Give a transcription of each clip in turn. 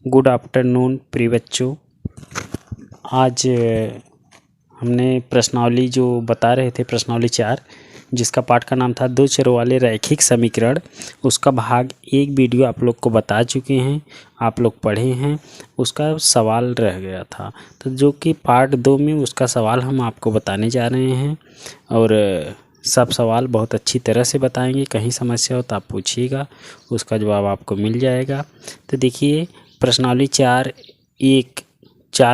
Good afternoon प्रिय बच्चों। आज हमने प्रश्नावली जो बता रहे थे, प्रश्नावली 4, जिसका पाठ का नाम था दो चरों वाले रैखिक समीकरण, उसका भाग 1 वीडियो आप लोग को बता चुके हैं, आप लोग पढ़े हैं। उसका सवाल रह गया था, तो जो कि पार्ट 2 में उसका सवाल हम आपको बताने जा रहे हैं। और सब सवाल बहुत अच्छी तरह से बताएंगे। कहीं समस्या हो तो आप पूछिएगा, उसका जवाब आपको मिल जाएगा। तो देखिए, प्रश्नावली 4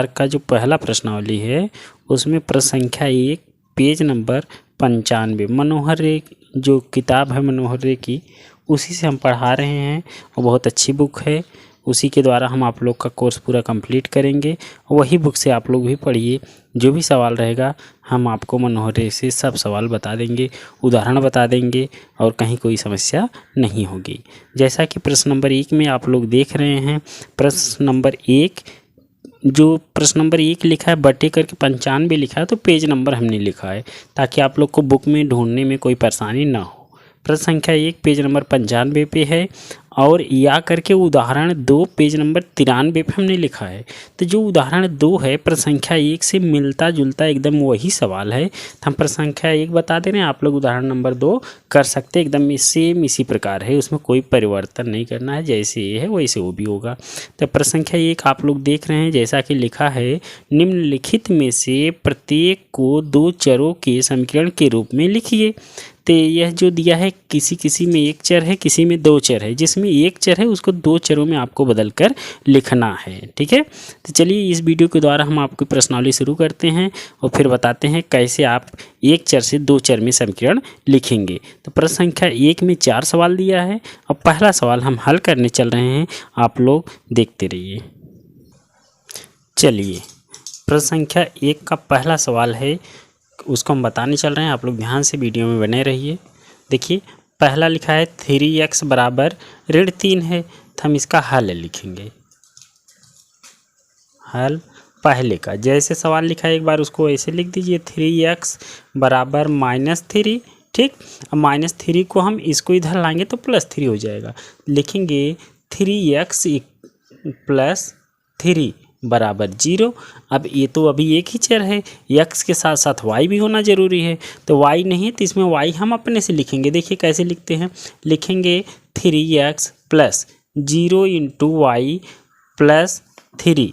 का जो पहला प्रश्नावली है, उसमें प्रश्न संख्या 1 पेज नंबर 95 मनोहर रे जो किताब है मनोहर रे की, उसी से हम पढ़ा रहे हैं। वो बहुत अच्छी बुक है, उसी के द्वारा हम आप लोग का कोर्स पूरा कंप्लीट करेंगे। वही बुक से आप लोग भी पढ़िए। जो भी सवाल रहेगा हम आपको मनोहर रे से सब सवाल बता देंगे, उदाहरण बता देंगे, और कहीं कोई समस्या नहीं होगी। जैसा कि प्रश्न नंबर 1 में आप लोग देख रहे हैं, प्रश्न नंबर 1 लिखा है बटे करके 95 लिखा है, तो पेज नंबर हमने लिखा है ताकि आप लोग को बुक में ढूंढने में कोई परेशानी ना हो। प्रश्न संख्या 1 पेज नंबर 95 पे है, और या करके उदाहरण 2 पेज नंबर 93 पे हमने लिखा है। तो जो उदाहरण 2 है प्रश्न संख्या 1 से मिलता जुलता एकदम वही सवाल है, तो हम प्रश्न संख्या 1 बता दे रहे हैं। आप लोग उदाहरण नंबर 2 कर सकते, एकदम सेम इसी प्रकार है, उसमें कोई परिवर्तन नहीं करना है, जैसे ये है वैसे वो भी होगा। तो प्रश्न संख्या 1 आप लोग देख रहे हैं, जैसा कि लिखा है, निम्नलिखित में से प्रत्येक को दो चरों के समीकरण के रूप में लिखिए। तो यह जो दिया है, किसी में एक चर है, किसी में दो चर है। जिसमें एक चर है उसको दो चरों में आपको बदल कर लिखना है, ठीक है। तो चलिए, इस वीडियो के द्वारा हम आपकी प्रश्नावली शुरू करते हैं और फिर बताते हैं कैसे आप एक चर से दो चर में समीकरण लिखेंगे। तो प्रश्न संख्या 1 में 4 सवाल दिया है, और पहला सवाल हम हल करने चल रहे हैं, आप लोग देखते रहिए। चलिए, प्रश्न संख्या 1 का पहला सवाल है, उसको हम बताने चल रहे हैं। आप लोग ध्यान से वीडियो में बने रहिए। देखिए, पहला लिखा है 3x बराबर -3 है, तो हम इसका हल लिखेंगे। हल पहले का जैसे सवाल लिखा है, एक बार उसको ऐसे लिख दीजिए, 3x बराबर -3, ठीक। अब -3 को हम इसको इधर लाएंगे तो +3 हो जाएगा। लिखेंगे 3x + 3 बराबर 0। अब ये तो अभी एक ही चर है, x के साथ साथ y भी होना जरूरी है, तो y नहीं है तो इसमें y हम अपने से लिखेंगे। देखिए कैसे लिखते हैं, लिखेंगे 3x + 0 × y + 3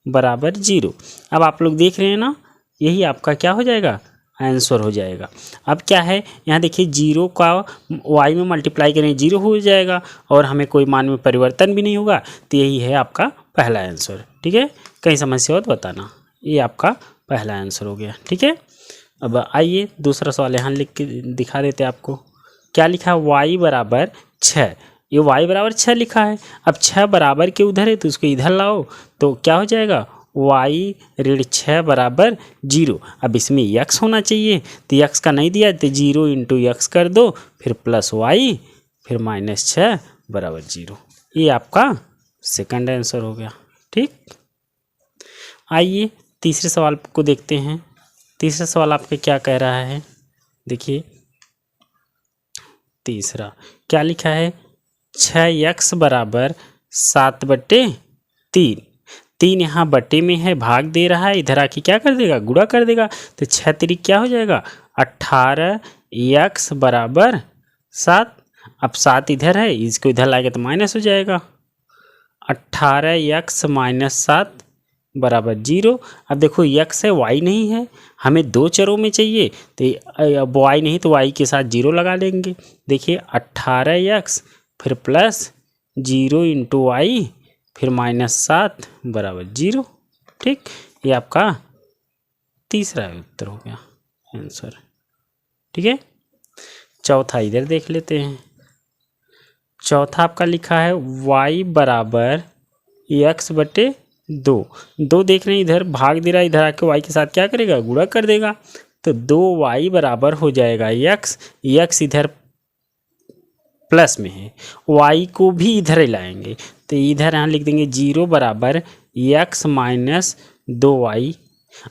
बराबर 0। अब आप लोग देख रहे हैं ना, यही आपका क्या हो जाएगा, आंसर हो जाएगा। अब क्या है, यहाँ देखिए 0 का y में मल्टीप्लाई करें 0 हो जाएगा, और हमें कोई मान में परिवर्तन भी नहीं होगा, तो यही है आपका पहला आंसर, ठीक है। कहीं समस्या हो तो बताना। ये आपका पहला आंसर हो गया, ठीक है। अब आइए दूसरा सवाल यहाँ लिख के दिखा देते आपको। क्या लिखा है, y बराबर 6। ये y बराबर 6 लिखा है। अब 6 बराबर के उधर है तो उसको इधर लाओ, तो क्या हो जाएगा, y ऋण 6 बराबर 0। अब इसमें x होना चाहिए, तो x का नहीं दिया तो 0 × x कर दो, फिर +y, फिर -6 बराबर 0। ये आपका सेकंड आंसर हो गया, ठीक। आइए तीसरे सवाल को देखते हैं। तीसरा सवाल आपका क्या कह रहा है, देखिए तीसरा क्या लिखा है, 6x बराबर 7/3। 3 यहाँ बटे में है, भाग दे रहा है, इधर आके क्या कर देगा, गुणा कर देगा। तो 6 3 क्या हो जाएगा, 18x बराबर 7। अब 7 इधर है, इसको इधर लाएगा तो माइनस हो जाएगा, 18x - 7 बराबर 0। अब देखो x है, y नहीं है, हमें दो चरों में चाहिए, तो अब y नहीं तो y के साथ 0 लगा लेंगे। देखिए 18x फिर +0 × y फिर -7 बराबर 0, ठीक। ये आपका तीसरा उत्तर हो गया, आंसर, ठीक है। चौथा इधर देख लेते हैं। चौथा आपका लिखा है y बराबर x/2। 2 देख रहे हैं, इधर भाग दे रहा है, इधर आके y के साथ क्या करेगा, गुणा कर देगा। तो 2y बराबर हो जाएगा x इधर प्लस में है, y को भी इधर ही लाएंगे, तो इधर यहाँ लिख देंगे 0 बराबर x - 2y।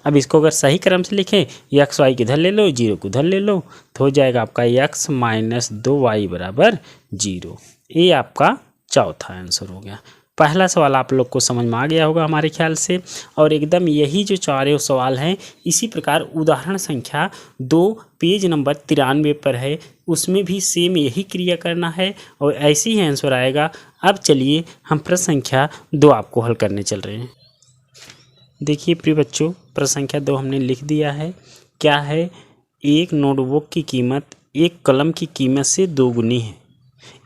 अब इसको अगर सही क्रम से लिखें, x y किधर ले लो, 0 को उधर ले लो, तो हो जाएगा आपका x - 2y बराबर 0। ये आपका चौथा आंसर हो गया। पहला सवाल आप लोग को समझ में आ गया होगा हमारे ख्याल से। और एकदम यही जो चारों सवाल हैं इसी प्रकार उदाहरण संख्या 2 पेज नंबर 93 पर है, उसमें भी सेम यही क्रिया करना है और ऐसे ही आंसर आएगा। अब चलिए हम प्रश्न संख्या 2 आपको हल करने चल रहे हैं। देखिए प्रिय बच्चों, प्रश्न संख्या 2 हमने लिख दिया है। क्या है? एक नोटबुक की कीमत एक कलम की कीमत से 2 गुनी है।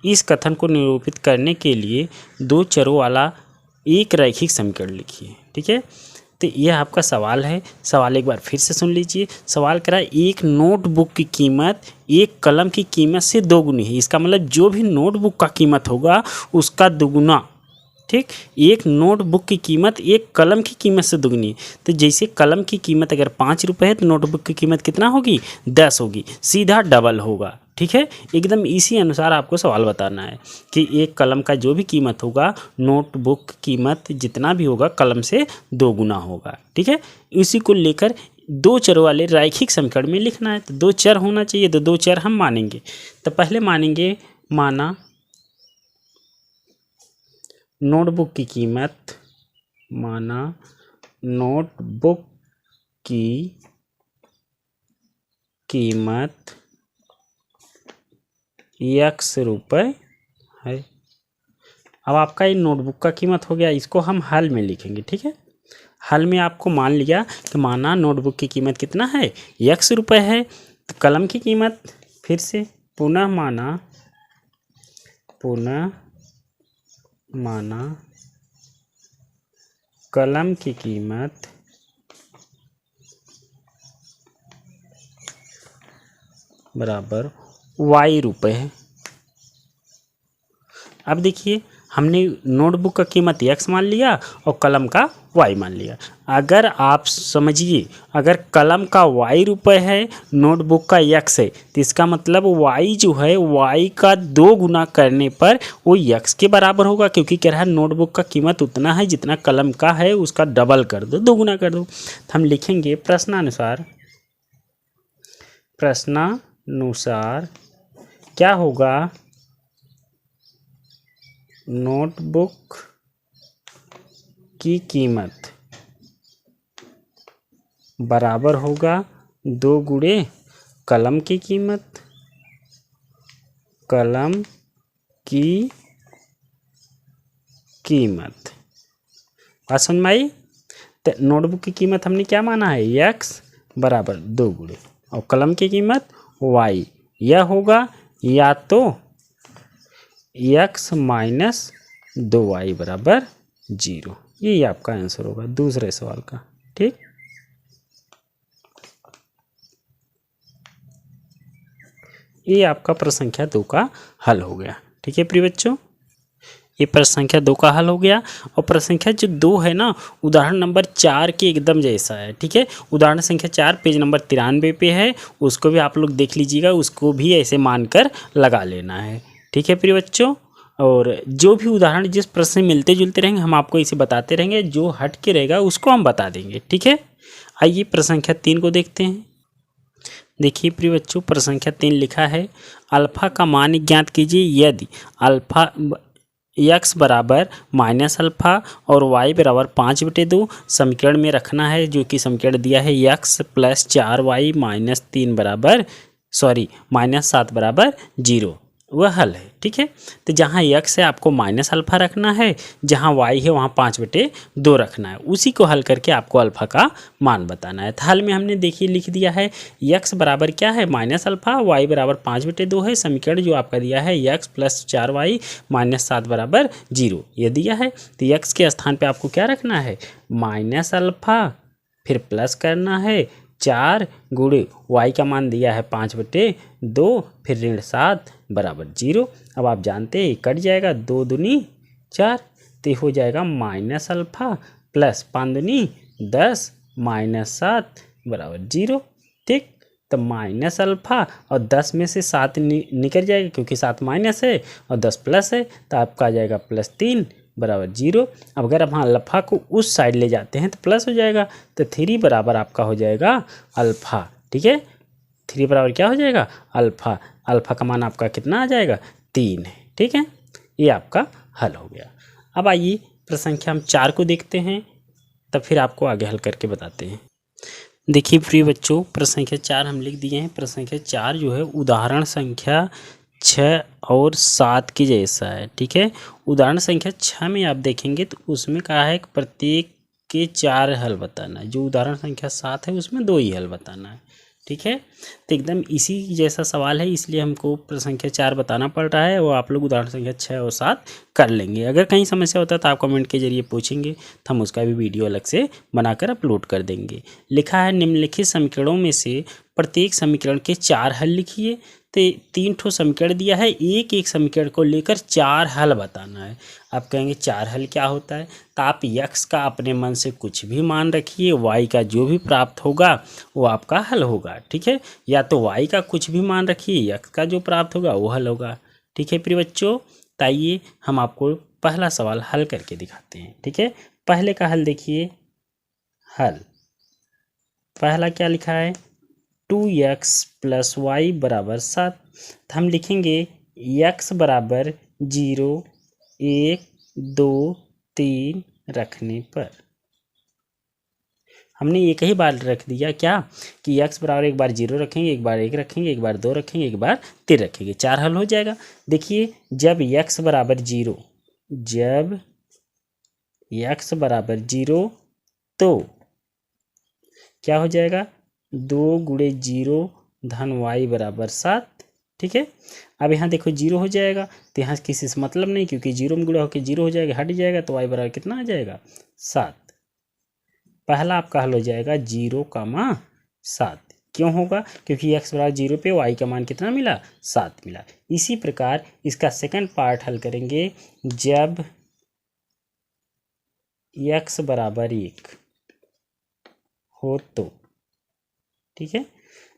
इस कथन को निरूपित करने के लिए 2 चरों वाला एक रैखिक समीकरण लिखिए। ठीक है, तो यह आपका सवाल है। सवाल एक बार फिर से सुन लीजिए। सवाल करा एक नोटबुक की कीमत एक कलम की कीमत से 2 गुनी है। इसका मतलब जो भी नोटबुक का कीमत होगा उसका दुगुना। ठीक, एक नोटबुक की कीमत एक कलम की कीमत से दुगनी है। तो जैसे कलम की कीमत अगर 5 रुपये है तो नोटबुक की कीमत कितना होगी? 10 होगी, सीधा डबल होगा। ठीक है, एकदम इसी अनुसार आपको सवाल बताना है कि एक कलम का जो भी कीमत होगा नोटबुक कीमत जितना भी होगा कलम से 2 गुना होगा। ठीक है, इसी को लेकर 2 चरों वाले रैखिक समीकरण में लिखना है। तो 2 चर होना चाहिए, तो 2 चर हम मानेंगे। तो पहले मानेंगे, माना नोटबुक की कीमत, माना नोटबुक की कीमत x रुपये है। अब आपका ये नोटबुक का कीमत हो गया, इसको हम हल में लिखेंगे। ठीक है, हल में आपको मान लिया कि माना नोटबुक की कीमत कितना है? x रुपये है। तो कलम की कीमत फिर से पुनः माना कलम की कीमत बराबर y रुपये है। अब देखिए हमने नोटबुक का कीमत x मान लिया और कलम का y मान लिया। अगर आप समझिए, अगर कलम का y रुपये है, नोटबुक का x है, तो इसका मतलब y जो है y का 2 गुना करने पर वो x के बराबर होगा, क्योंकि कह रहा है नोटबुक का कीमत उतना है जितना कलम का है, उसका डबल कर दो, 2 गुना कर दो। तो हम लिखेंगे प्रश्नानुसार क्या होगा? नोटबुक की कीमत बराबर होगा 2 गुणे कलम की कीमत, कलम की कीमत। बात समझ में आई? तो नोटबुक की कीमत हमने क्या माना है? x बराबर 2 गुणे और कलम की कीमत y। यह होगा या तो x माइनस 2y बराबर 0। यही आपका आंसर होगा दूसरे सवाल का। ठीक, ये आपका प्रश्न संख्या 2 का हल हो गया। ठीक है प्रिय बच्चों, ये प्रश्न संख्या 2 का हल हो गया। और प्रश्न संख्या जो 2 है ना, उदाहरण नंबर 4 के एकदम जैसा है। ठीक है, उदाहरण संख्या 4 पेज नंबर 93 पे है, उसको भी आप लोग देख लीजिएगा, उसको भी ऐसे मानकर लगा लेना है। ठीक है प्रिय बच्चों, और जो भी उदाहरण जिस प्रश्न में मिलते जुलते रहेंगे हम आपको इसे बताते रहेंगे, जो हट के रहेगा उसको हम बता देंगे। ठीक है, आइए प्रश्न संख्या 3 को देखते हैं। देखिए प्रिय बच्चों, प्रश्न संख्या 3 लिखा है, अल्फा का मान ज्ञात कीजिए यदि अल्फा x बराबर माइनस अल्फा और y बराबर 5/2 समीकरण में रखना है, जो कि समीकरण दिया है x प्लस 4y माइनस 3 बराबर माइनस 7 बराबर 0, वह हल है। ठीक है, तो जहाँ x है आपको माइनस अल्फा रखना है, जहाँ y है वहाँ 5/2 रखना है, उसी को हल करके आपको अल्फा का मान बताना है। तो हल में हमने देखिए लिख दिया है x बराबर क्या है? माइनस अल्फा, y बराबर 5/2 है। समीकरण जो आपका दिया है x प्लस 4y माइनस 7 बराबर 0, ये दिया है। तो x के स्थान पर आपको क्या रखना है? माइनस अल्फा, फिर प्लस करना है 4 गुणे y का मान दिया है 5/2, फिर ऋण 7 बराबर 0। अब आप जानते हैं कट जाएगा, 2 दूनी 4, तो हो जाएगा माइनस अल्फा प्लस 5 दूनी 10 माइनस 7 बराबर 0। ठीक, तो माइनस अल्फा और 10 में से 7 निकल जाएगा, क्योंकि 7 माइनस है और 10 प्लस है, तो आपका आ जाएगा +3 बराबर 0। अब अगर हम अल्फा को उस साइड ले जाते हैं तो प्लस हो जाएगा, तो 3 बराबर आपका हो जाएगा अल्फा। ठीक है, 3 बराबर क्या हो जाएगा? अल्फा। अल्फा का मान आपका कितना आ जाएगा? 3 है। ठीक है, ये आपका हल हो गया। अब आइए प्रश्न संख्या हम 4 को देखते हैं, तब फिर आपको आगे हल करके बताते हैं। देखिए प्रिय बच्चों, प्रश्न संख्या 4 हम लिख दिए हैं। प्रश्न संख्या 4 जो है उदाहरण संख्या 6 और 7 के जैसा है। ठीक है, उदाहरण संख्या 6 में आप देखेंगे तो उसमें कहा है कि प्रत्येक के 4 हल बताना है। जो उदाहरण संख्या 7 है उसमें 2 ही हल बताना है। ठीक है, तो एकदम इसी जैसा सवाल है, इसलिए हमको प्रश्न संख्या 4 बताना पड़ रहा है, और आप लोग उदाहरण संख्या 6 और 7 कर लेंगे। अगर कहीं समस्या होता है तो आप कमेंट के जरिए पूछेंगे, तो हम उसका भी वीडियो अलग से बनाकर अपलोड कर देंगे। लिखा है निम्नलिखित समीकरणों में से प्रत्येक समीकरण के 4 हल लिखिए। तो 3 ठो समीकरण दिया है, एक एक समीकरण को लेकर 4 हल बताना है। आप कहेंगे 4 हल क्या होता है, तो आप यक्स का अपने मन से कुछ भी मान रखिए, वाई का जो भी प्राप्त होगा वो आपका हल होगा। ठीक है, या तो वाई का कुछ भी मान रखिए, यक्स का जो प्राप्त होगा वो हल होगा। ठीक है प्रिय बच्चों, आइए हम आपको पहला सवाल हल करके दिखाते हैं। ठीक है, पहले का हल देखिए। हल पहला क्या लिखा है, 2x + y = 7। तो हम लिखेंगे x बराबर 0, 1, 2, 3 रखने पर हमने एक ही बार रख दिया क्या कि x बराबर एक बार 0 रखेंगे, एक बार 1 रखेंगे, एक बार 2 रखेंगे, एक बार 3 रखेंगे, 4 हल हो जाएगा। देखिए जब x बराबर 0, जब x बराबर 0 तो क्या हो जाएगा, 2 × 0 धन y बराबर 7। ठीक है, अब यहाँ देखो 0 हो जाएगा, तो यहाँ किसी से मतलब नहीं, क्योंकि 0 में गुणा होकर 0 हो जाएगा, हट जाएगा, तो y बराबर कितना आ जाएगा, 7। पहला आपका हल हो जाएगा 0,7। क्यों होगा, क्योंकि x बराबर 0 पे y का मान कितना मिला, 7 मिला। इसी प्रकार इसका सेकंड पार्ट हल करेंगे, जब x बराबर 1 हो तो। ठीक है,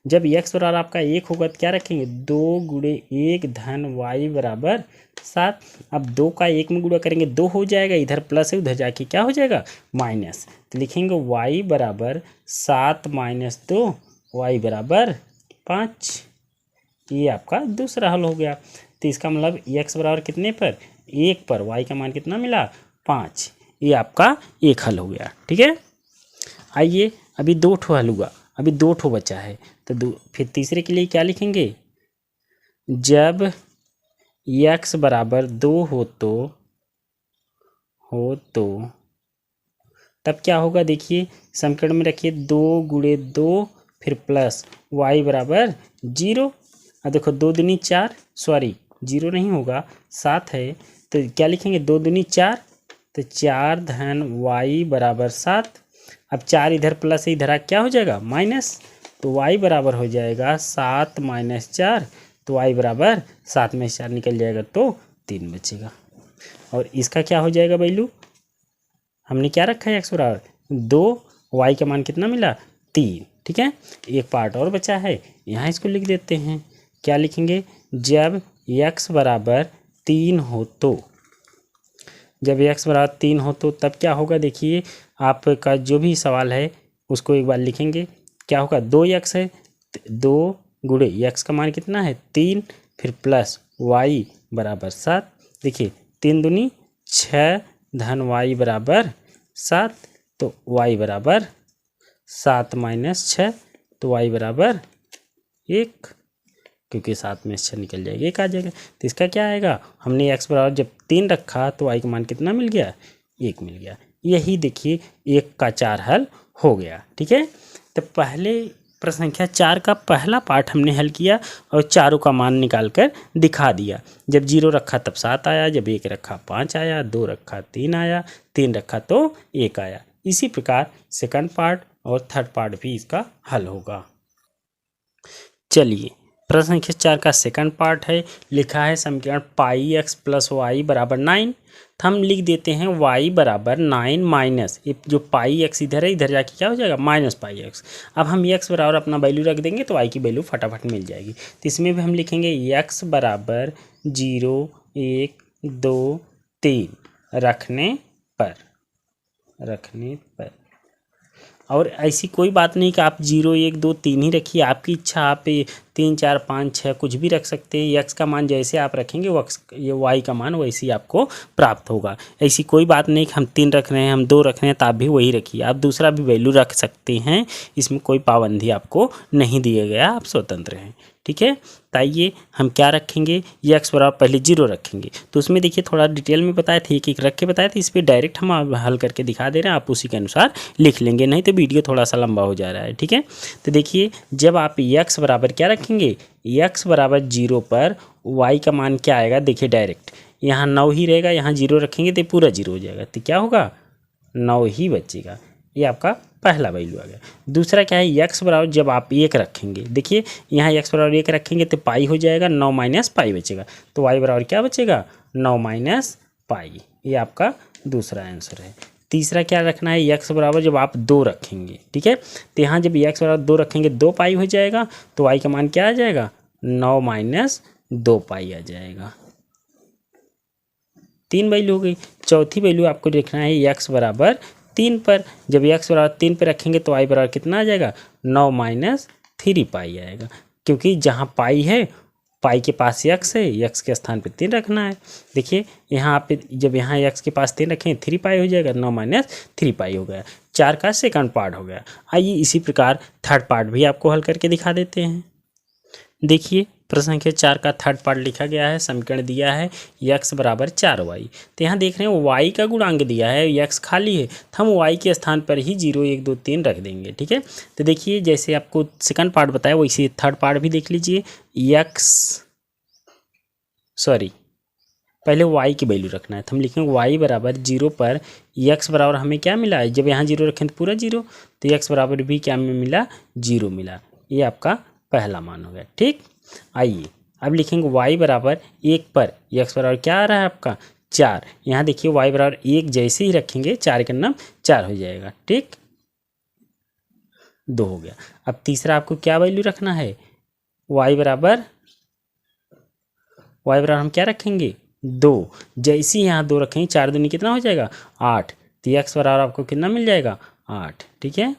जब x बराबर आपका 1 होगा तो क्या रखेंगे, 2 × 1 धन y बराबर 7। अब 2 का 1 में गुणा करेंगे 2 हो जाएगा, इधर प्लस है, उधर जाके क्या हो जाएगा, माइनस। तो लिखेंगे y बराबर 7 - 2, y बराबर 5। ये आपका दूसरा हल हो गया। तो इसका मतलब x बराबर कितने पर, 1 पर, y का मान कितना मिला, 5। ये आपका एक हल हो गया। ठीक है, आइए अभी 2 ठो हल हुआ, अभी 2 ठो बचा है, तो फिर तीसरे के लिए क्या लिखेंगे, जब x बराबर 2 हो तो तब क्या होगा, देखिए समीकरण में रखिए 2 × 2 फिर प्लस y बराबर 0। अब देखो 2 दूनी 4, सॉरी 0 नहीं होगा, 7 है, तो क्या लिखेंगे, 2 दूनी 4, तो 4 धन y बराबर 7। अब 4 इधर प्लस है, इधर क्या हो जाएगा, माइनस, तो y बराबर हो जाएगा 7 - 4, तो y बराबर 7 में 4 निकल जाएगा तो 3 बचेगा। और इसका क्या हो जाएगा वैल्यू, हमने क्या रखा है, x बराबर 2, y का मान कितना मिला, 3। ठीक है, एक पार्ट और बचा है, यहाँ इसको लिख देते हैं। क्या लिखेंगे, जब x बराबर 3 हो तो, जब x बराबर 3 हो तो तब क्या होगा, देखिए आपका जो भी सवाल है उसको एक बार लिखेंगे। क्या होगा, 2x है, 2 × x का मान कितना है, 3, फिर प्लस y बराबर 7। देखिए 3 दूनी 6 धन y बराबर 7, तो y बराबर 7 - 6, तो y बराबर 1, क्योंकि 7 में 6 निकल जाएगा, 1 आ जाएगा। तो इसका क्या आएगा, हमने x बराबर जब 3 रखा तो y का मान कितना मिल गया, 1 मिल गया। यही देखिए 1 का 4 हल हो गया। ठीक है, तो पहले प्रश्न संख्या 4 का पहला पार्ट हमने हल किया और चारों का मान निकाल कर दिखा दिया। जब 0 रखा तब 7 आया, जब 1 रखा 5 आया, 2 रखा 3 आया, 3 रखा तो 1 आया। इसी प्रकार सेकंड पार्ट और थर्ड पार्ट भी इसका हल होगा। चलिए प्रश्न संख्या 4 का सेकंड पार्ट है, लिखा है समीकरण πx + y बराबर 9। तो हम लिख देते हैं y बराबर 9 माइनस, ये जो πx इधर है, इधर जाके क्या हो जाएगा, -πx। अब हम x बराबर अपना वैल्यू रख देंगे तो y की वैल्यू फटाफट मिल जाएगी। तो इसमें भी हम लिखेंगे x बराबर 0, 1, 2, 3 रखने पर। और ऐसी कोई बात नहीं कि आप 0, 1, 2, 3 ही रखिए, आपकी इच्छा, आप 3 4 5 6 कुछ भी रख सकते हैं। x का मान जैसे आप रखेंगे ये y का मान वैसे ही आपको प्राप्त होगा। ऐसी कोई बात नहीं कि हम 3 रख रहे हैं, हम 2 रख रहे हैं तो आप भी वही रखिए, आप दूसरा भी वैल्यू रख सकते हैं। इसमें कोई पाबंदी आपको नहीं दिया गया, आप स्वतंत्र हैं। ठीक है, तो आइए हम क्या रखेंगे, ये x बराबर पहले 0 रखेंगे। तो उसमें देखिए थोड़ा डिटेल में बताए थे, एक एक रख के बताए थे। इस पर डायरेक्ट हम हल करके दिखा दे रहे हैं, आप उसी के अनुसार लिख लेंगे, नहीं तो वीडियो थोड़ा सा लंबा हो जा रहा है। ठीक है, तो देखिए जब आप x बराबर क्या रखेंगे, x बराबर 0 पर y का मान क्या आएगा, देखिए डायरेक्ट यहाँ 9 ही रहेगा, यहाँ 0 रखेंगे तो पूरा 0 हो जाएगा, तो क्या होगा 9 ही बचेगा। ये आपका पहला वैल्यू आ गया। दूसरा क्या है, x बराबर जब आप 1 रखेंगे, देखिए यहाँ x बराबर 1 रखेंगे तो पाई हो जाएगा, 9 माइनस पाई बचेगा, तो y बराबर क्या बचेगा 9 माइनस पाई। ये आपका दूसरा आंसर है। तीसरा क्या रखना है, x बराबर जब आप 2 रखेंगे, ठीक है, तो यहाँ जब x बराबर 2 रखेंगे 2 पाई हो जाएगा, तो y का मान क्या आ जाएगा 9 माइनस 2 पाई आ जाएगा। 3 वैल्यू हो गई। चौथी वैल्यू आपको देखना है x बराबर 3 पर, जब x बराबर 3 पर रखेंगे तो y बराबर कितना आ जाएगा 9 माइनस 3 पाई आएगा, क्योंकि जहाँ पाई है पाई के पास x है, x के स्थान पे 3 रखना है। देखिए यहाँ पे जब यहाँ x के पास 3 रखें 3 पाई हो जाएगा, 9 माइनस 3 पाई हो गया। 4 का सेकंड पार्ट हो गया। आइए इसी प्रकार थर्ड पार्ट भी आपको हल करके दिखा देते हैं। देखिए प्रश्न संख्या 4 का थर्ड पार्ट लिखा गया है, समीकरण दिया है x बराबर 4y। तो यहाँ देख रहे हैं y का गुणांक दिया है, x खाली है, तो हम y के स्थान पर ही 0 1 2 3 रख देंगे। ठीक है, तो देखिए जैसे आपको सेकंड पार्ट बताया वैसे थर्ड पार्ट भी देख लीजिए। पहले y की वैल्यू रखना है, तो हम लिखेंगे y बराबर 0 पर x बराबर हमें क्या मिला है, जब यहाँ 0 रखें तो पूरा 0, तो x बराबर भी क्या में मिला 0 मिला। ये आपका पहला मान हो गया। ठीक, आइए अब लिखेंगे y बराबर 1 पर x बराबर क्या आ रहा है आपका 4। यहाँ देखिए y बराबर 1 जैसे ही रखेंगे 4 के नाम 4 हो जाएगा। ठीक, 2 हो गया। अब तीसरा आपको क्या वैल्यू रखना है, y बराबर हम क्या रखेंगे 2, जैसे ही यहाँ 2 रखेंगे 4 दूनी कितना हो जाएगा 8, तो x बराबर आपको कितना मिल जाएगा 8। ठीक है,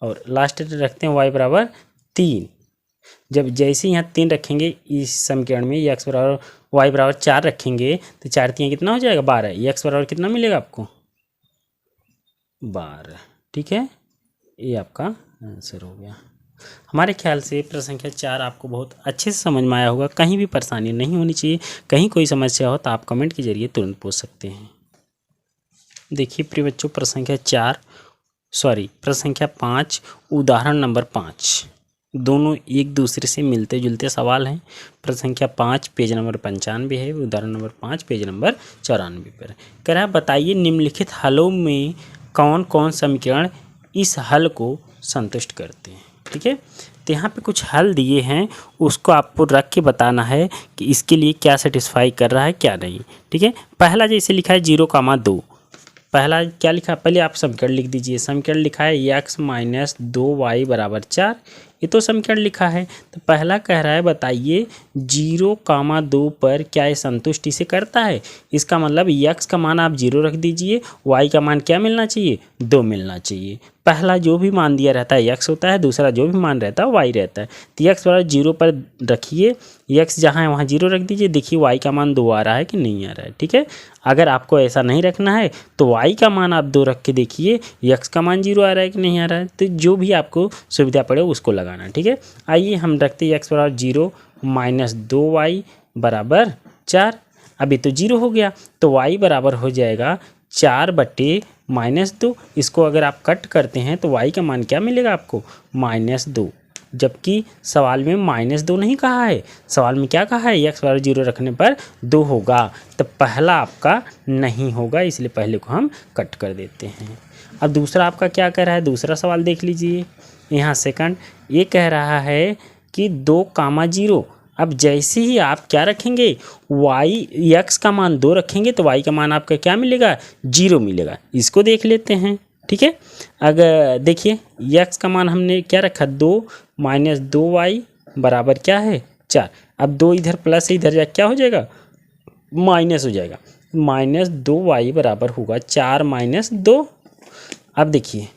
और लास्ट रखते हैं y बराबर 3, जब जैसे ही यहाँ 3 रखेंगे इस समीकरण में x बराबर y बराबर 4 रखेंगे तो 4 3 कितना हो जाएगा 12, x बराबर कितना मिलेगा आपको 12। ठीक है, ये आपका आंसर हो गया। हमारे ख्याल से प्रश्न संख्या 4 आपको बहुत अच्छे से समझ में आया होगा, कहीं भी परेशानी नहीं होनी चाहिए। कहीं कोई समस्या हो तो आप कमेंट के जरिए तुरंत पूछ सकते हैं। देखिए प्रिय बच्चों, प्रश्न संख्या 5 उदाहरण नंबर 5 दोनों एक दूसरे से मिलते जुलते सवाल हैं। प्रश्न संख्या 5 पेज नंबर 95 है, उदाहरण नंबर 5 पेज नंबर 94 पर कह रहा है बताइए निम्नलिखित हलों में कौन कौन समीकरण इस हल को संतुष्ट करते हैं। ठीक है, तो यहाँ पे कुछ हल दिए हैं, उसको आपको रख के बताना है कि इसके लिए क्या सेटिस्फाई कर रहा है क्या नहीं। ठीक है, पहला जैसे लिखा है 0,2, पहला क्या लिखा है पहले आप समीकरण लिख दीजिए। समीकरण लिखा है x माइनस 2y बराबर 4, ये तो समीकरण लिखा है। तो पहला कह रहा है बताइए 0,2 पर क्या ये संतुष्टि से करता है। इसका मतलब x का मान आप 0 रख दीजिए, y का मान क्या मिलना चाहिए 2 मिलना चाहिए। पहला जो भी मान दिया रहता है x होता है, दूसरा जो भी मान रहता है y रहता है। तो x बराबर 0 पर रखिए, x जहाँ है वहाँ 0 रख दीजिए, देखिए y का मान 2 आ रहा है कि नहीं आ रहा है। ठीक है, अगर आपको ऐसा नहीं रखना है तो y का मान आप 2 रख के देखिए x का मान 0 आ रहा है कि नहीं आ रहा है, तो जो भी आपको सुविधा पड़े उसको लगाना। ठीक है, आइए हम रखते हैं x बराबर 0 माइनस 2y बराबर 4। अभी तो 0 हो गया, तो y बराबर हो जाएगा 4 बटे -2। इसको अगर आप कट करते हैं तो y का मान क्या मिलेगा आपको -2, जबकि सवाल में -2 नहीं कहा है, सवाल में क्या कहा है x बराबर 0 रखने पर 2 होगा। तो पहला आपका नहीं होगा, इसलिए पहले को हम कट कर देते हैं। अब दूसरा आपका क्या कह रहा है, दूसरा सवाल देख लीजिए। यहाँ सेकंड ये कह रहा है कि 2,0। अब जैसे ही आप क्या रखेंगे x का मान 2 रखेंगे तो y का मान आपका क्या मिलेगा 0 मिलेगा। इसको देख लेते हैं। ठीक है, अगर देखिए x का मान हमने क्या रखा 2 माइनस 2y बराबर क्या है 4। अब 2 इधर प्लस इधर जा क्या हो जाएगा माइनस हो जाएगा, -2y बराबर होगा 4 माइनस 2। अब देखिए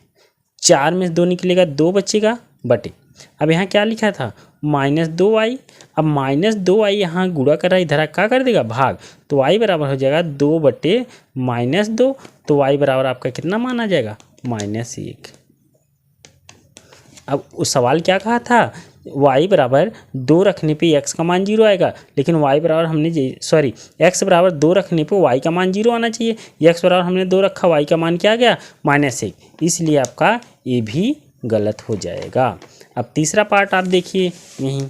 4 में से 2 निकलेगा 2 बचेगा बटे अब यहाँ क्या लिखा था -2y। अब -2y यहाँ गुणा कर रहा है, इधर क्या कर देगा भाग, तो y बराबर हो जाएगा 2/-2। तो y बराबर आपका कितना माना जाएगा -1। अब उस सवाल क्या कहा था, y बराबर 2 रखने पे x का मान 0 आएगा, लेकिन y बराबर हमने x बराबर 2 रखने पे y का मान 0 आना चाहिए। x बराबर हमने 2 रखा, y का मान क्या आ गया -1, इसलिए आपका ये भी गलत हो जाएगा। अब तीसरा पार्ट आप देखिए, यहीं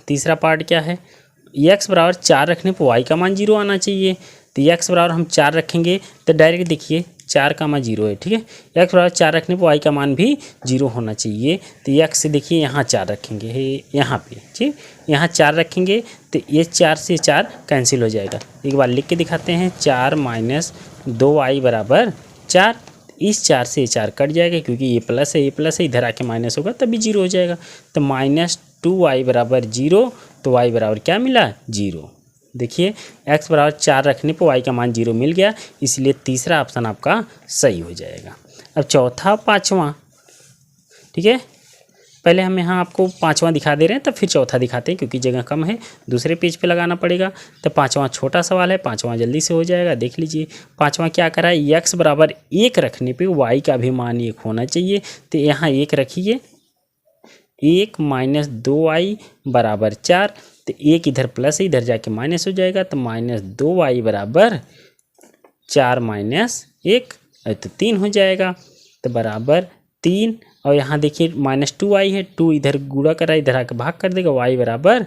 तीसरा पार्ट क्या है, x बराबर 4 रखने पर y का मान 0 आना चाहिए। तो x बराबर हम 4 रखेंगे तो डायरेक्ट देखिए 4 का मान 0 है, ठीक है। x बराबर 4 रखने पर y का मान भी 0 होना चाहिए। तो x से देखिए यहाँ 4 रखेंगे, यहाँ पे ठीक, यहाँ 4 रखेंगे तो ये 4 से 4 कैंसिल हो जाएगा। एक बार लिख के दिखाते हैं, 4 - 2y बराबर 4। इस 4 से 4 कट जाएगा क्योंकि ये प्लस है, ये प्लस है, इधर आके माइनस होगा तभी 0 हो जाएगा। तो -2y बराबर 0, तो y बराबर क्या मिला 0। देखिए x बराबर 4 रखने पर y का मान 0 मिल गया, इसलिए तीसरा ऑप्शन आपका सही हो जाएगा। अब चौथा पाँचवा, ठीक है, पहले हम यहाँ आपको पाँचवा दिखा दे रहे हैं तब फिर चौथा दिखाते हैं क्योंकि जगह कम है, दूसरे पेज पे लगाना पड़ेगा। तो पाँचवा छोटा सवाल है, पाँचवा जल्दी से हो जाएगा, देख लीजिए। पाँचवा क्या करा है, x बराबर 1 रखने पे y का भी मान 1 होना चाहिए। तो यहाँ 1 रखिए, 1 - 2y बराबर 4। तो 1 इधर प्लस है, इधर जाके माइनस हो जाएगा। तो -2y बराबर 4 - 1 तो 3 हो जाएगा। तो बराबर 3, और यहाँ देखिए -2y है, 2 इधर गुणा करा, इधर आके भाग कर देगा, y बराबर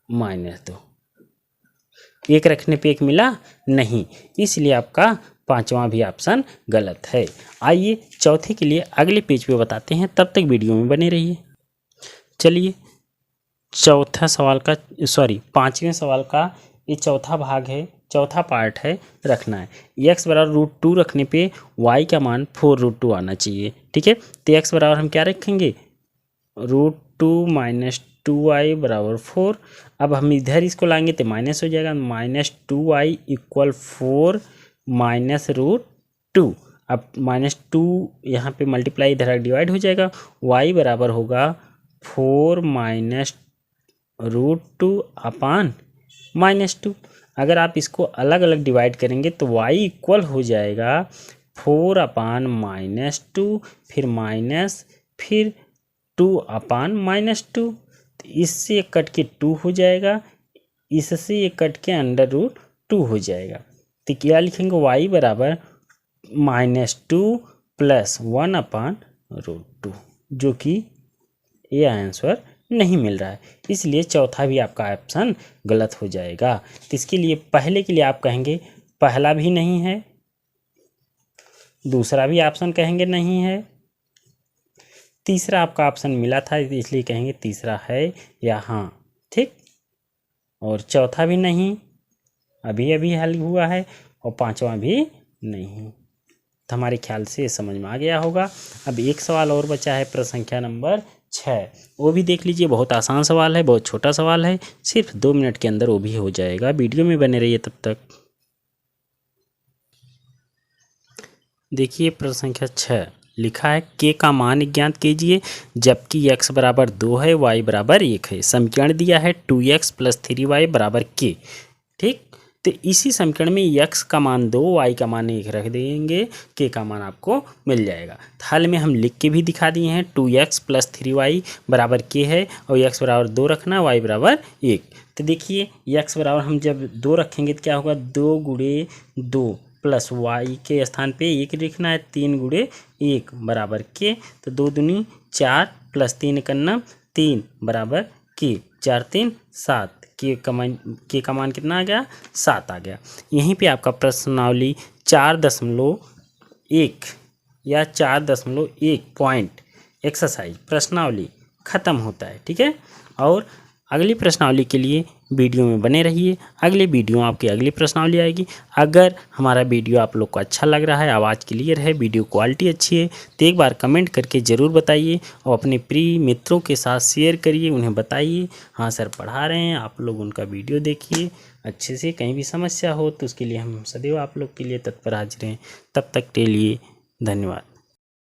-2। 1 रखने पे 1 मिला नहीं, इसलिए आपका पाँचवा भी ऑप्शन गलत है। आइए चौथे के लिए अगले पेज पे बताते हैं, तब तक वीडियो में बने रहिए। चलिए पाँचवें सवाल का ये चौथा भाग है, चौथा पार्ट है, रखना है। x बराबर √2 रखने पे y का मान 4√2 आना चाहिए, ठीक है। तो x बराबर हम क्या रखेंगे, √2 - 2y बराबर 4। अब हम इधर इसको लाएंगे तो माइनस हो जाएगा, -2y = 4 -√2। अब -2 यहाँ पे मल्टीप्लाई, इधर डिवाइड हो जाएगा, y बराबर होगा 4 -√2 अपान -2। अगर आप इसको अलग अलग डिवाइड करेंगे तो y इक्वल हो जाएगा 4 अपान -2, फिर माइनस, फिर 2 अपान -2। तो इससे कट के 2 हो जाएगा, इससे ये कट के √2 हो जाएगा। तो क्या लिखेंगे, y बराबर -2 + 1 अपान √2, जो कि ये आंसर नहीं मिल रहा है, इसलिए चौथा भी आपका ऑप्शन गलत हो जाएगा। तो इसके लिए पहले के लिए आप कहेंगे पहला भी नहीं है, दूसरा भी ऑप्शन कहेंगे नहीं है, तीसरा आपका ऑप्शन मिला था इसलिए कहेंगे तीसरा है या हाँ, ठीक। और चौथा भी नहीं, अभी अभी हल हुआ है, और पांचवा भी नहीं। तो हमारे ख्याल से समझ में आ गया होगा। अब एक सवाल और बचा है, प्रश्न संख्या नंबर 6, वो भी देख लीजिए। बहुत आसान सवाल है, बहुत छोटा सवाल है, सिर्फ 2 मिनट के अंदर वो भी हो जाएगा। वीडियो में बने रहिए तब तक। देखिए प्रश्न संख्या 6 लिखा है, k का मान ज्ञात कीजिए जबकि x बराबर 2 है, y बराबर 1 है। समीकरण दिया है 2x + 3y बराबर k, ठीक। तो इसी समीकरण में x का मान 2, y का मान 1 रख देंगे, k का मान आपको मिल जाएगा। हल में हम लिख के भी दिखा दिए हैं, 2x + 3y बराबर k है, और x बराबर 2 रखना, y बराबर 1। तो देखिए x बराबर हम जब 2 रखेंगे तो क्या होगा, 2 × 2 + y के स्थान पे 1 लिखना है, 3 × 1 बराबर k। तो 2 दूनी 4 + 3 × 3 बराबर k, 4 × 3 = 7, के का मान कितना आ गया, 7 आ गया। यहीं पे आपका प्रश्नावली 4.1 या 4.1 पॉइंट एक्सरसाइज प्रश्नावली ख़त्म होता है, ठीक है। और अगली प्रश्नावली के लिए वीडियो में बने रहिए। अगले वीडियो आपकी अगली प्रश्नावली आएगी। अगर हमारा वीडियो आप लोग को अच्छा लग रहा है, आवाज़ क्लियर है, वीडियो क्वालिटी अच्छी है, तो एक बार कमेंट करके ज़रूर बताइए, और अपने प्रिय मित्रों के साथ शेयर करिए, उन्हें बताइए हाँ सर पढ़ा रहे हैं, आप लोग उनका वीडियो देखिए अच्छे से। कहीं भी समस्या हो तो उसके लिए हम सदैव आप लोग के लिए तत्पर हाजिर हैं। तब तक के लिए धन्यवाद।